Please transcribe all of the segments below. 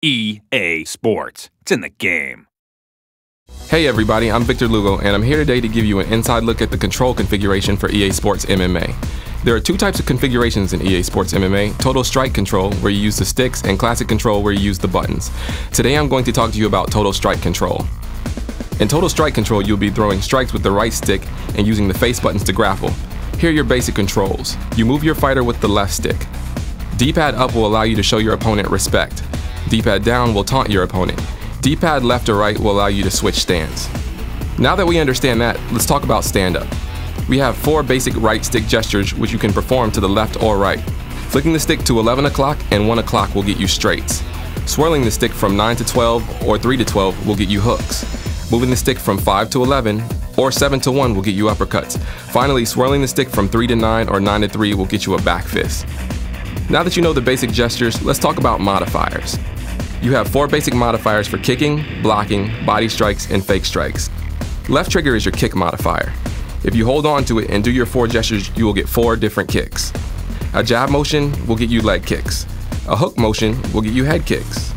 EA Sports. It's in the game. Hey everybody, I'm Victor Lugo, and I'm here today to give you an inside look at the control configuration for EA Sports MMA. There are two types of configurations in EA Sports MMA, Total Strike Control, where you use the sticks, and Classic Control, where you use the buttons. Today I'm going to talk to you about Total Strike Control. In Total Strike Control, you'll be throwing strikes with the right stick and using the face buttons to grapple. Here are your basic controls. You move your fighter with the left stick. D-pad up will allow you to show your opponent respect. D-pad down will taunt your opponent. D-pad left or right will allow you to switch stance. Now that we understand that, let's talk about stand-up. We have 4 basic right stick gestures which you can perform to the left or right. Flicking the stick to 11 o'clock and 1 o'clock will get you straights. Swirling the stick from 9 to 12 or 3 to 12 will get you hooks. Moving the stick from 5 to 11 or 7 to 1 will get you uppercuts. Finally, swirling the stick from 3 to 9 or 9 to 3 will get you a back fist. Now that you know the basic gestures, let's talk about modifiers. You have 4 basic modifiers for kicking, blocking, body strikes, and fake strikes. Left trigger is your kick modifier. If you hold on to it and do your 4 gestures, you will get 4 different kicks. A jab motion will get you leg kicks. A hook motion will get you head kicks.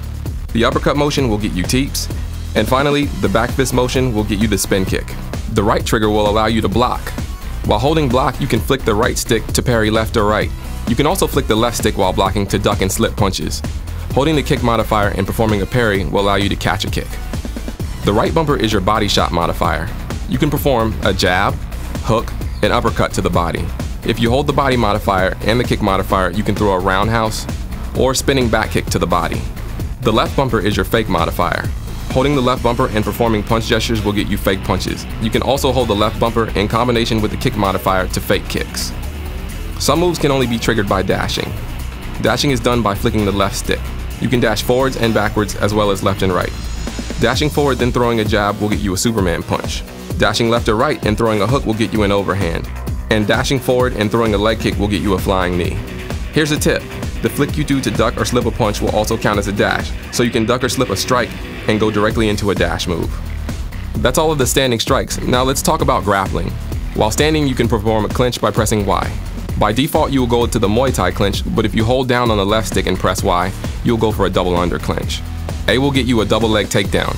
The uppercut motion will get you teeps. And finally, the back fist motion will get you the spin kick. The right trigger will allow you to block. While holding block, you can flick the right stick to parry left or right. You can also flick the left stick while blocking to duck and slip punches. Holding the kick modifier and performing a parry will allow you to catch a kick. The right bumper is your body shot modifier. You can perform a jab, hook, and uppercut to the body. If you hold the body modifier and the kick modifier, you can throw a roundhouse or spinning back kick to the body. The left bumper is your fake modifier. Holding the left bumper and performing punch gestures will get you fake punches. You can also hold the left bumper in combination with the kick modifier to fake kicks. Some moves can only be triggered by dashing. Dashing is done by flicking the left stick. You can dash forwards and backwards as well as left and right. Dashing forward then throwing a jab will get you a Superman punch. Dashing left or right and throwing a hook will get you an overhand. And dashing forward and throwing a leg kick will get you a flying knee. Here's a tip. The flick you do to duck or slip a punch will also count as a dash, so you can duck or slip a strike and go directly into a dash move. That's all of the standing strikes. Now let's talk about grappling. While standing, you can perform a clinch by pressing Y. By default, you will go to the Muay Thai clinch, but if you hold down on the left stick and press Y, you'll go for a double under clinch. A will get you a double leg takedown.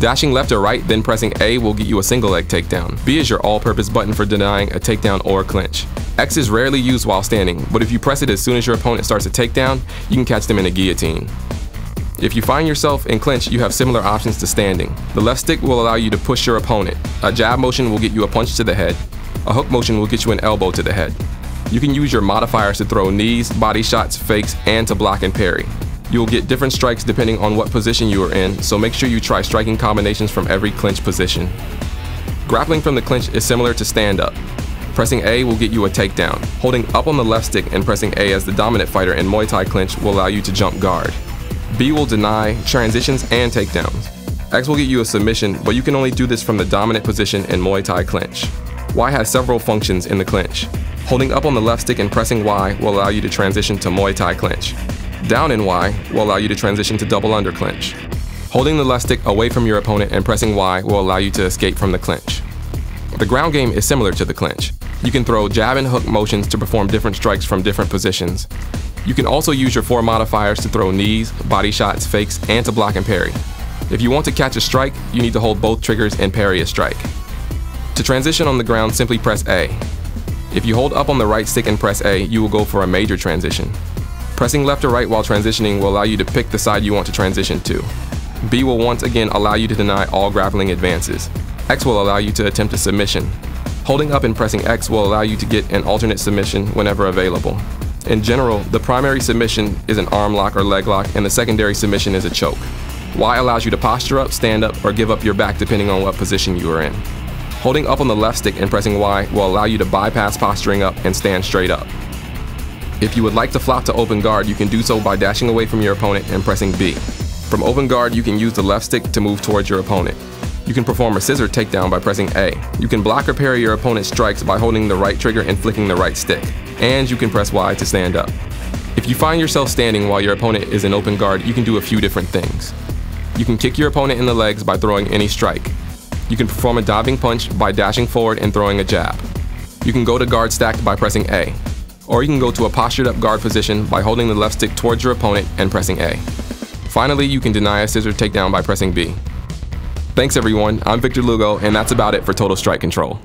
Dashing left or right, then pressing A will get you a single leg takedown. B is your all-purpose button for denying a takedown or a clinch. X is rarely used while standing, but if you press it as soon as your opponent starts a takedown, you can catch them in a guillotine. If you find yourself in clinch, you have similar options to standing. The left stick will allow you to push your opponent. A jab motion will get you a punch to the head. A hook motion will get you an elbow to the head. You can use your modifiers to throw knees, body shots, fakes, and to block and parry. You will get different strikes depending on what position you are in, so make sure you try striking combinations from every clinch position. Grappling from the clinch is similar to stand-up. Pressing A will get you a takedown. Holding up on the left stick and pressing A as the dominant fighter in Muay Thai clinch will allow you to jump guard. B will deny transitions and takedowns. X will get you a submission, but you can only do this from the dominant position in Muay Thai clinch. Y has several functions in the clinch. Holding up on the left stick and pressing Y will allow you to transition to Muay Thai clinch. Down in Y will allow you to transition to double under clinch. Holding the left stick away from your opponent and pressing Y will allow you to escape from the clinch. The ground game is similar to the clinch. You can throw jab and hook motions to perform different strikes from different positions. You can also use your 4 modifiers to throw knees, body shots, fakes, and to block and parry. If you want to catch a strike, you need to hold both triggers and parry a strike. To transition on the ground, simply press A. If you hold up on the right stick and press A, you will go for a major transition. Pressing left or right while transitioning will allow you to pick the side you want to transition to. B will once again allow you to deny all grappling advances. X will allow you to attempt a submission. Holding up and pressing X will allow you to get an alternate submission whenever available. In general, the primary submission is an arm lock or leg lock, and the secondary submission is a choke. Y allows you to posture up, stand up, or give up your back depending on what position you are in. Holding up on the left stick and pressing Y will allow you to bypass posturing up and stand straight up. If you would like to flop to open guard, you can do so by dashing away from your opponent and pressing B. From open guard, you can use the left stick to move towards your opponent. You can perform a scissor takedown by pressing A. You can block or parry your opponent's strikes by holding the right trigger and flicking the right stick. And you can press Y to stand up. If you find yourself standing while your opponent is in open guard, you can do a few different things. You can kick your opponent in the legs by throwing any strike. You can perform a diving punch by dashing forward and throwing a jab. You can go to guard stacked by pressing A. Or you can go to a postured up guard position by holding the left stick towards your opponent and pressing A. Finally, you can deny a scissor takedown by pressing B. Thanks everyone, I'm Victor Lugo, and that's about it for Total Strike Control.